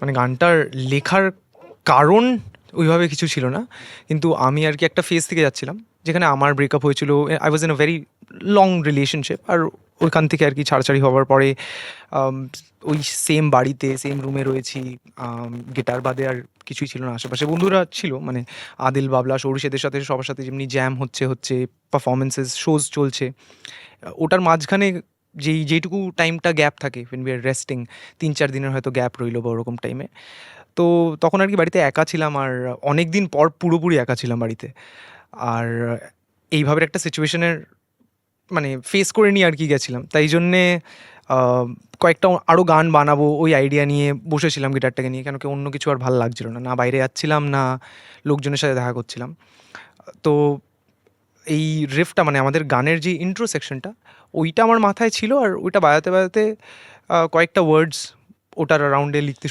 মানে গানটার লেখার কারণ ওইভাবে কিছু ছিল না, কিন্তু আমি আর কি একটা ফেজ থেকে যাচ্ছিলাম যেখানে আমার ব্রেকআপ হয়েছিল। I was in a very long relationship, আর ওইখান থেকে আর কি ছাড়াছাড়ি হওয়ার পরে আম, ওই সেম বাড়িতে সেম রুমে রয়েছি। গিটার বাদে আর কিছুই ছিল না আশেপাশে। বন্ধুরা ছিল, মানে আদিল, বাবলা, সৌরিশ, এদের সাথে সবার সাথে যেমনি জ্যাম হচ্ছে হচ্ছে পারফরমেন্সেস শোজ চলছে। ওটার মাঝখানে যেইটুকু টাইমটা গ্যাপ থাকে, ওয়েন উই আর রেস্টিং, 3-4 দিনের হয়তো গ্যাপ রইলো বা ওরকম টাইমে। তো তখন আর কি বাড়িতে একা ছিলাম, আর অনেক দিন পর পুরোপুরি একা ছিলাম বাড়িতে। আর এইভাবে একটা সিচুয়েশনের মানে ফেস করে নিয়ে আর কি গেছিলাম, তাই জন্যে কয়েকটা আরও গান বানাবো ওই আইডিয়া নিয়ে বসেছিলাম গিটারটাকে নিয়ে, কেন কি অন্য কিছু আর ভাল লাগছিল না, না বাইরে যাচ্ছিলাম না লোকজনের সাথে দেখা করছিলাম। তো এই রিফটা মানে আমাদের গানের যে ইন্ট্রো সেকশনটা, ওইটা আমার মাথায় ছিল, আর ওইটা বাজাতে বাজাতে কয়েকটা ওয়ার্ডস ওটার অ্যারাউন্ডে লিখতে শুরু